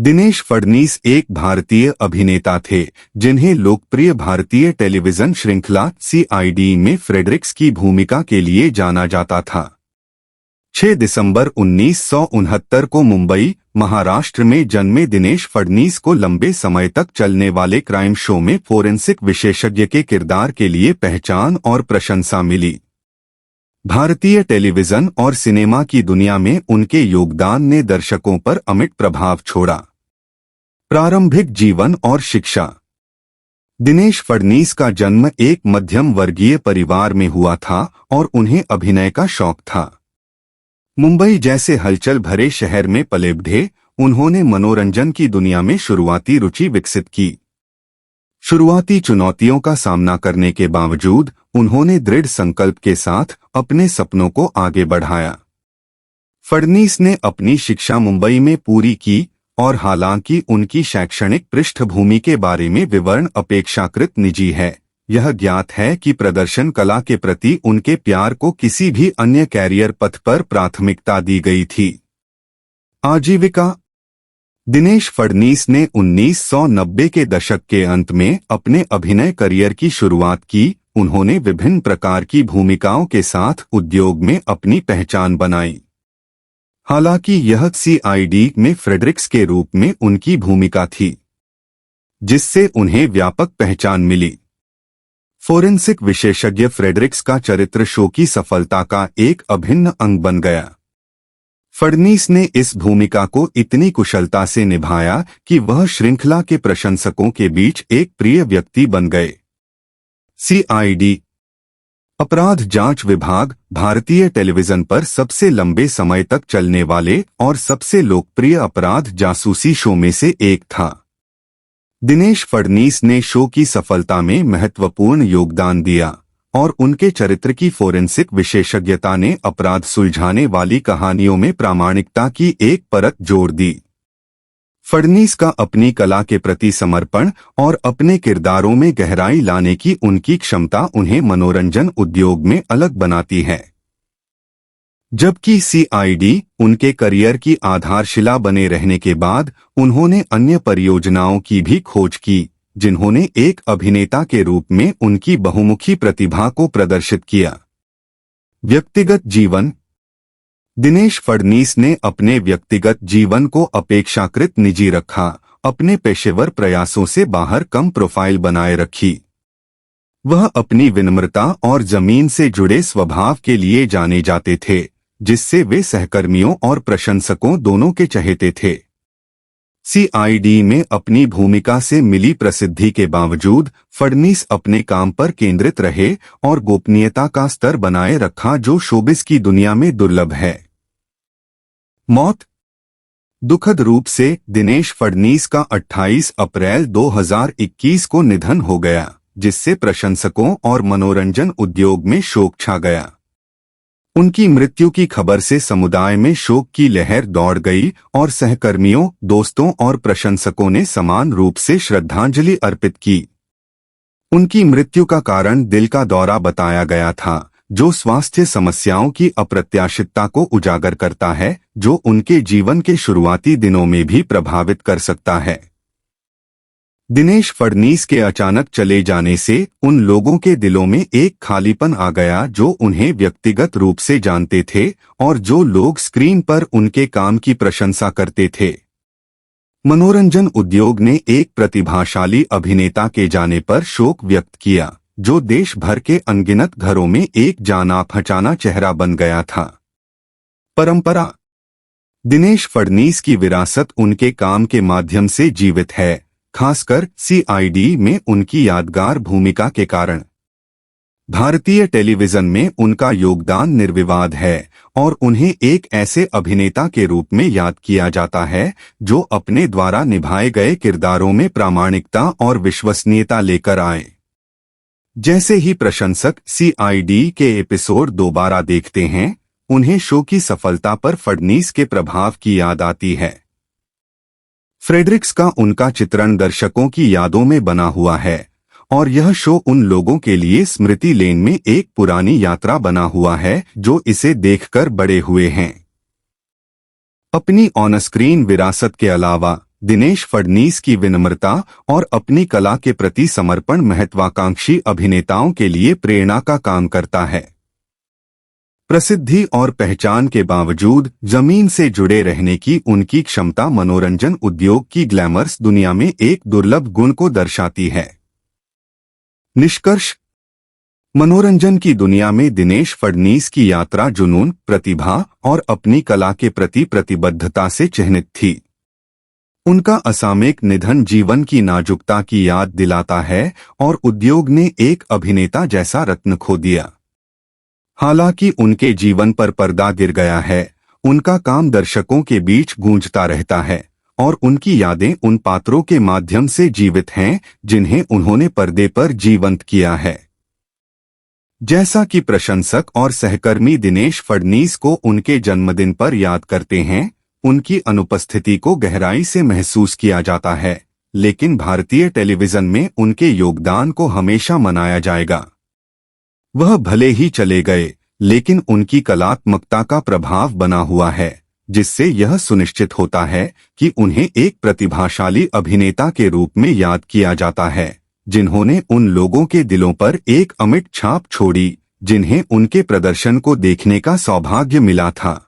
दिनेश फडणीस एक भारतीय अभिनेता थे जिन्हें लोकप्रिय भारतीय टेलीविजन श्रृंखला सीआईडी में फ्रेडरिक्स की भूमिका के लिए जाना जाता था। 6 दिसंबर 1969 को मुंबई, महाराष्ट्र में जन्मे दिनेश फडणीस को लंबे समय तक चलने वाले क्राइम शो में फोरेंसिक विशेषज्ञ के किरदार के लिए पहचान और प्रशंसा मिली। भारतीय टेलीविजन और सिनेमा की दुनिया में उनके योगदान ने दर्शकों पर अमिट प्रभाव छोड़ा। प्रारंभिक जीवन और शिक्षा। दिनेश फडणीस का जन्म एक मध्यम वर्गीय परिवार में हुआ था और उन्हें अभिनय का शौक था। मुंबई जैसे हलचल भरे शहर में पले बढ़े उन्होंने मनोरंजन की दुनिया में शुरुआती रुचि विकसित की। शुरुआती चुनौतियों का सामना करने के बावजूद उन्होंने दृढ़ संकल्प के साथ अपने सपनों को आगे बढ़ाया। फडणीस ने अपनी शिक्षा मुंबई में पूरी की और हालांकि उनकी शैक्षणिक पृष्ठभूमि के बारे में विवरण अपेक्षाकृत निजी है, यह ज्ञात है कि प्रदर्शन कला के प्रति उनके प्यार को किसी भी अन्य कैरियर पथ पर प्राथमिकता दी गई थी। आजीविका। दिनेश फडणीस ने 1990 के दशक के अंत में अपने अभिनय करियर की शुरुआत की। उन्होंने विभिन्न प्रकार की भूमिकाओं के साथ उद्योग में अपनी पहचान बनाई। हालांकि यह सीआईडी में फ्रेडरिक्स के रूप में उनकी भूमिका थी, जिससे उन्हें व्यापक पहचान मिली। फोरेंसिक विशेषज्ञ फ्रेडरिक्स का चरित्र शो की सफलता का एक अभिन्न अंग बन गया। फडणीस ने इस भूमिका को इतनी कुशलता से निभाया कि वह श्रृंखला के प्रशंसकों के बीच एक प्रिय व्यक्ति बन गए। सीआईडी अपराध जांच विभाग भारतीय टेलीविजन पर सबसे लंबे समय तक चलने वाले और सबसे लोकप्रिय अपराध जासूसी शो में से एक था। दिनेश फडणीस ने शो की सफलता में महत्वपूर्ण योगदान दिया और उनके चरित्र की फोरेंसिक विशेषज्ञता ने अपराध सुलझाने वाली कहानियों में प्रामाणिकता की एक परत जोड़ दी। फडणीस का अपनी कला के प्रति समर्पण और अपने किरदारों में गहराई लाने की उनकी क्षमता उन्हें मनोरंजन उद्योग में अलग बनाती है। जबकि सीआईडी उनके करियर की आधारशिला बने रहने के बाद उन्होंने अन्य परियोजनाओं की भी खोज की, जिन्होंने एक अभिनेता के रूप में उनकी बहुमुखी प्रतिभा को प्रदर्शित किया। व्यक्तिगत जीवन। दिनेश फडणीस ने अपने व्यक्तिगत जीवन को अपेक्षाकृत निजी रखा, अपने पेशेवर प्रयासों से बाहर कम प्रोफाइल बनाए रखी। वह अपनी विनम्रता और जमीन से जुड़े स्वभाव के लिए जाने जाते थे, जिससे वे सहकर्मियों और प्रशंसकों दोनों के चहेते थे। सीआईडी में अपनी भूमिका से मिली प्रसिद्धि के बावजूद फडणीस अपने काम पर केंद्रित रहे और गोपनीयता का स्तर बनाए रखा, जो शोबिस की दुनिया में दुर्लभ है। मौत। दुखद रूप से दिनेश फडणीस का 28 अप्रैल 2021 को निधन हो गया, जिससे प्रशंसकों और मनोरंजन उद्योग में शोक छा गया। उनकी मृत्यु की खबर से समुदाय में शोक की लहर दौड़ गई और सहकर्मियों, दोस्तों और प्रशंसकों ने समान रूप से श्रद्धांजलि अर्पित की। उनकी मृत्यु का कारण दिल का दौरा बताया गया था, जो स्वास्थ्य समस्याओं की अप्रत्याशितता को उजागर करता है, जो उनके जीवन के शुरुआती दिनों में भी प्रभावित कर सकता है। दिनेश फडणीस के अचानक चले जाने से उन लोगों के दिलों में एक खालीपन आ गया जो उन्हें व्यक्तिगत रूप से जानते थे और जो लोग स्क्रीन पर उनके काम की प्रशंसा करते थे। मनोरंजन उद्योग ने एक प्रतिभाशाली अभिनेता के जाने पर शोक व्यक्त किया, जो देश भर के अनगिनत घरों में एक जाना-पहचाना चेहरा बन गया था। परंपरा। दिनेश फडणीस की विरासत उनके काम के माध्यम से जीवित है, खासकर सीआईडी में उनकी यादगार भूमिका के कारण। भारतीय टेलीविजन में उनका योगदान निर्विवाद है और उन्हें एक ऐसे अभिनेता के रूप में याद किया जाता है जो अपने द्वारा निभाए गए किरदारों में प्रामाणिकता और विश्वसनीयता लेकर आए। जैसे ही प्रशंसक सीआईडी के एपिसोड दोबारा देखते हैं, उन्हें शो की सफलता पर फडणीस के प्रभाव की याद आती है। फ्रेडरिक्स का उनका चित्रण दर्शकों की यादों में बना हुआ है और यह शो उन लोगों के लिए स्मृति लेन में एक पुरानी यात्रा बना हुआ है जो इसे देखकर बड़े हुए हैं। अपनी ऑन स्क्रीन विरासत के अलावा दिनेश फडणीस की विनम्रता और अपनी कला के प्रति समर्पण महत्वाकांक्षी अभिनेताओं के लिए प्रेरणा का काम करता है। प्रसिद्धि और पहचान के बावजूद जमीन से जुड़े रहने की उनकी क्षमता मनोरंजन उद्योग की ग्लैमरस दुनिया में एक दुर्लभ गुण को दर्शाती है। निष्कर्ष: मनोरंजन की दुनिया में दिनेश फडणीस की यात्रा जुनून, प्रतिभा और अपनी कला के प्रति प्रतिबद्धता से चिह्नित थी। उनका असामयिक निधन जीवन की नाजुकता की याद दिलाता है और उद्योग ने एक अभिनेता जैसा रत्न खो दिया। हालांकि उनके जीवन पर पर्दा गिर गया है, उनका काम दर्शकों के बीच गूंजता रहता है और उनकी यादें उन पात्रों के माध्यम से जीवित हैं जिन्हें उन्होंने पर्दे पर जीवंत किया है। जैसा कि प्रशंसक और सहकर्मी दिनेश फडणीस को उनके जन्मदिन पर याद करते हैं, उनकी अनुपस्थिति को गहराई से महसूस किया जाता है, लेकिन भारतीय टेलीविजन में उनके योगदान को हमेशा मनाया जाएगा। वह भले ही चले गए, लेकिन उनकी कलात्मकता का प्रभाव बना हुआ है, जिससे यह सुनिश्चित होता है कि उन्हें एक प्रतिभाशाली अभिनेता के रूप में याद किया जाता है, जिन्होंने उन लोगों के दिलों पर एक अमिट छाप छोड़ी जिन्हें उनके प्रदर्शन को देखने का सौभाग्य मिला था।